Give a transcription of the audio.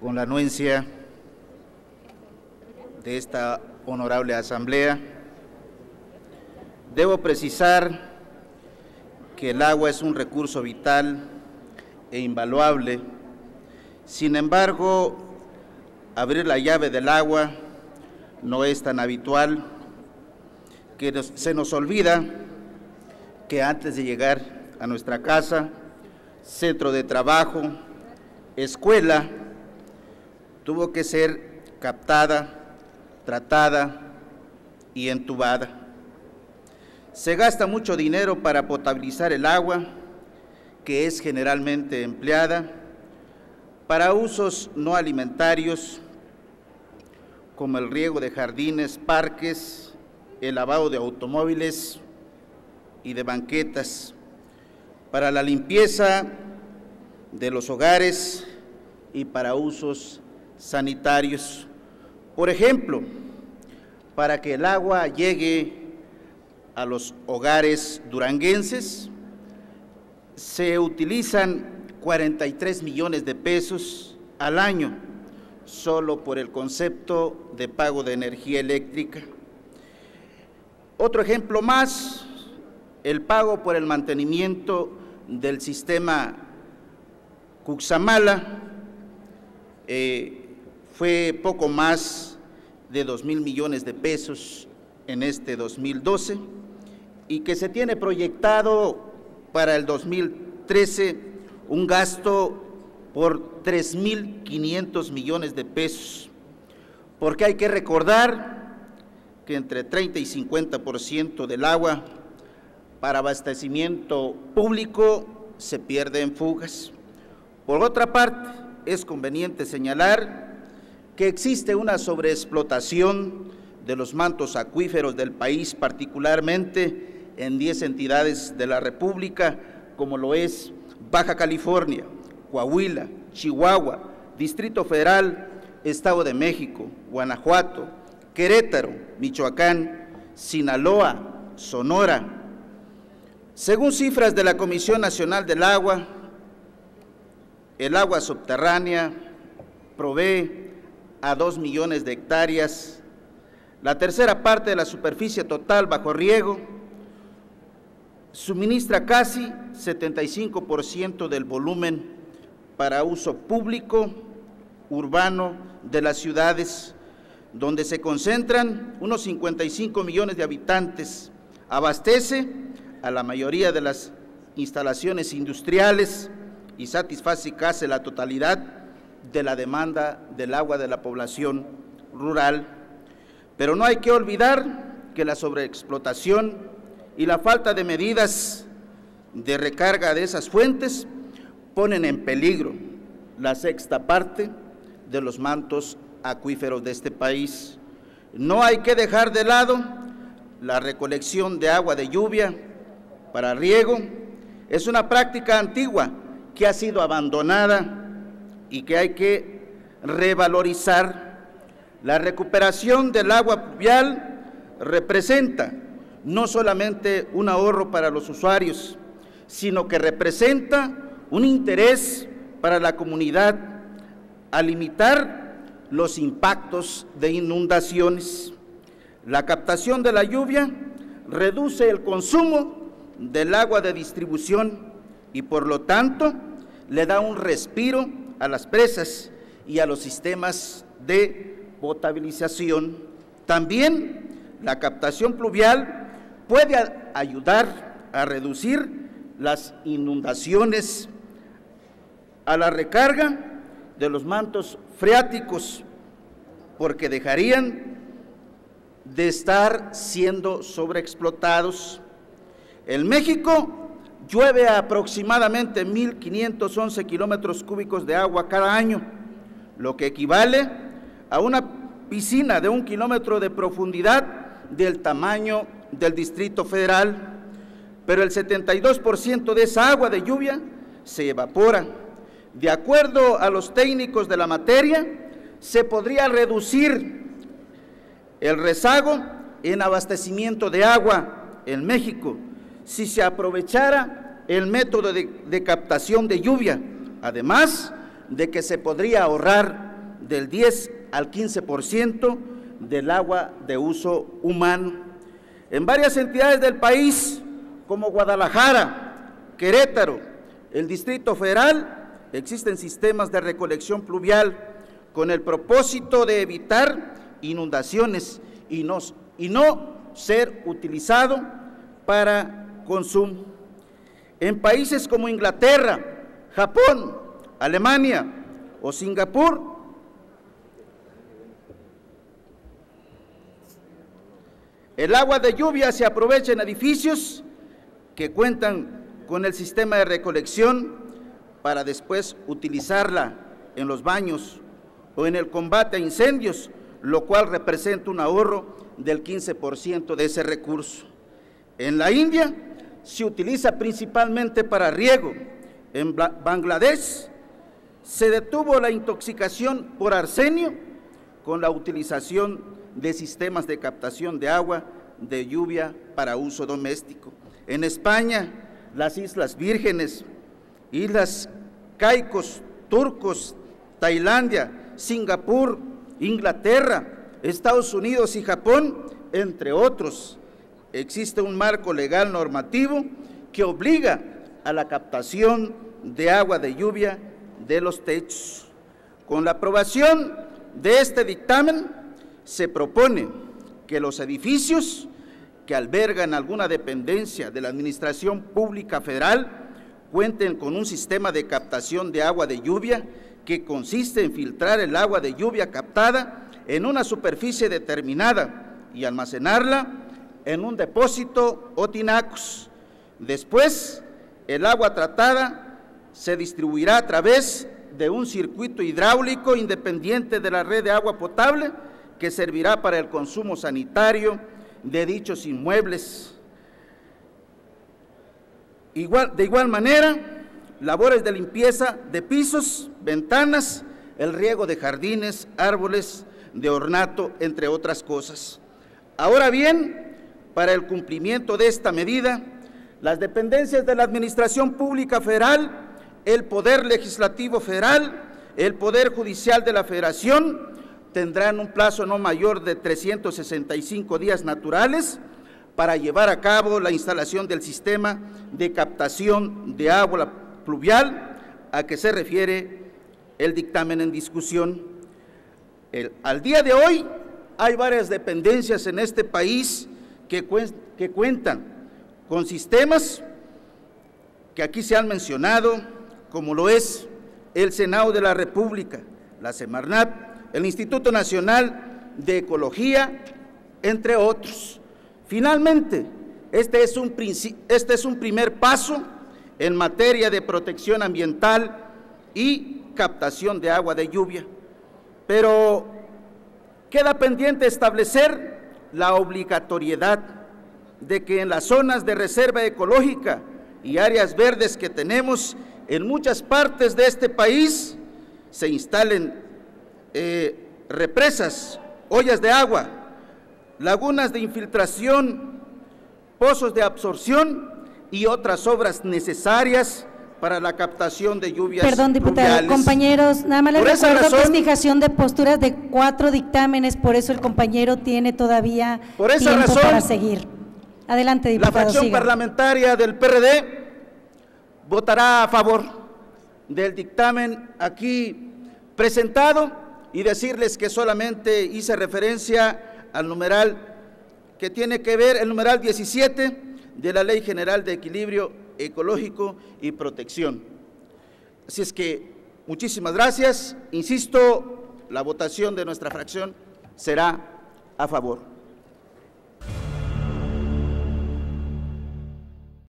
Con la anuencia de esta honorable asamblea, debo precisar que el agua es un recurso vital e invaluable. Sin embargo, abrir la llave del agua no es tan habitual, que se nos olvida que antes de llegar a nuestra casa, centro de trabajo, escuela, tuvo que ser captada, tratada y entubada. Se gasta mucho dinero para potabilizar el agua, que es generalmente empleada para usos no alimentarios, como el riego de jardines, parques, el lavado de automóviles y de banquetas, para la limpieza de los hogares y para usos sanitarios. Por ejemplo, para que el agua llegue a los hogares duranguenses, se utilizan 43 millones de pesos al año, solo por el concepto de pago de energía eléctrica. Otro ejemplo más, el pago por el mantenimiento del sistema Cuxamala, fue poco más de 2,000 millones de pesos en este 2012 y que se tiene proyectado para el 2013 un gasto por 3,500 millones de pesos, porque hay que recordar que entre 30 y 50% del agua para abastecimiento público se pierde en fugas. Por otra parte, es conveniente señalar que existe una sobreexplotación de los mantos acuíferos del país, particularmente en 10 entidades de la República, como lo es Baja California, Coahuila, Chihuahua, Distrito Federal, Estado de México, Guanajuato, Querétaro, Michoacán, Sinaloa, Sonora. Según cifras de la Comisión Nacional del Agua, el agua subterránea provee a 2 millones de hectáreas, la tercera parte de la superficie total bajo riego, suministra casi 75% del volumen para uso público urbano de las ciudades, donde se concentran unos 55 millones de habitantes, abastece a la mayoría de las instalaciones industriales y satisface casi la totalidad de la demanda del agua de la población rural. Pero no hay que olvidar que la sobreexplotación y la falta de medidas de recarga de esas fuentes ponen en peligro la sexta parte de los mantos acuíferos de este país. No hay que dejar de lado la recolección de agua de lluvia para riego. Es una práctica antigua que ha sido abandonada y que hay que revalorizar. La recuperación del agua pluvial representa no solamente un ahorro para los usuarios, sino que representa un interés para la comunidad a limitar los impactos de inundaciones. La captación de la lluvia reduce el consumo del agua de distribución y por lo tanto le da un respiro a las presas y a los sistemas de potabilización. También la captación pluvial puede ayudar a reducir las inundaciones, a la recarga de los mantos freáticos, porque dejarían de estar siendo sobreexplotados. En México llueve aproximadamente 1,511 kilómetros cúbicos de agua cada año, lo que equivale a una piscina de 1 kilómetro de profundidad del tamaño del Distrito Federal, pero el 72% de esa agua de lluvia se evapora. De acuerdo a los técnicos de la materia, se podría reducir el rezago en abastecimiento de agua en México si se aprovechara el método de captación de lluvia, además de que se podría ahorrar del 10 al 15% del agua de uso humano. En varias entidades del país, como Guadalajara, Querétaro, el Distrito Federal, existen sistemas de recolección pluvial con el propósito de evitar inundaciones y no ser utilizado para consumo. En países como Inglaterra, Japón, Alemania o Singapur, el agua de lluvia se aprovecha en edificios que cuentan con el sistema de recolección para después utilizarla en los baños o en el combate a incendios, lo cual representa un ahorro del 15% de ese recurso. En la India se utiliza principalmente para riego. En Bangladesh se detuvo la intoxicación por arsenio con la utilización de sistemas de captación de agua de lluvia para uso doméstico. En España, las Islas Vírgenes, Islas Caicos, Turcos, Tailandia, Singapur, Inglaterra, Estados Unidos y Japón, entre otros, existe un marco legal normativo que obliga a la captación de agua de lluvia de los techos. Con la aprobación de este dictamen, se propone que los edificios que albergan alguna dependencia de la Administración Pública Federal cuenten con un sistema de captación de agua de lluvia que consiste en filtrar el agua de lluvia captada en una superficie determinada y almacenarla en un depósito o tinacos. Después, el agua tratada se distribuirá a través de un circuito hidráulico independiente de la red de agua potable que servirá para el consumo sanitario de dichos inmuebles. De igual manera, labores de limpieza de pisos, ventanas, el riego de jardines, árboles de ornato, entre otras cosas. Ahora bien, para el cumplimiento de esta medida, las dependencias de la Administración Pública Federal, el Poder Legislativo Federal, el Poder Judicial de la Federación, tendrán un plazo no mayor de 365 días naturales para llevar a cabo la instalación del sistema de captación de agua pluvial a que se refiere el dictamen en discusión. Al día de hoy hay varias dependencias en este país que cuentan con sistemas que aquí se han mencionado, como lo es el Senado de la República, la Semarnat, el Instituto Nacional de Ecología, entre otros. Finalmente, este es un primer paso en materia de protección ambiental y captación de agua de lluvia, pero queda pendiente establecer la obligatoriedad de que en las zonas de reserva ecológica y áreas verdes que tenemos en muchas partes de este país se instalen represas, ollas de agua, lagunas de infiltración, pozos de absorción y otras obras necesarias para la captación de lluvias. Perdón, diputado, pluviales. Compañeros, nada más les recuerdo que es fijación de posturas de 4 dictámenes, por eso el compañero tiene todavía tiempo para seguir. Adelante, diputado. La fracción parlamentaria del PRD votará a favor del dictamen aquí presentado, y decirles que solamente hice referencia al numeral que tiene que ver, el numeral 17 de la Ley General de Equilibrio Ecológico y Protección. Así es que muchísimas gracias. Insisto, la votación de nuestra fracción será a favor.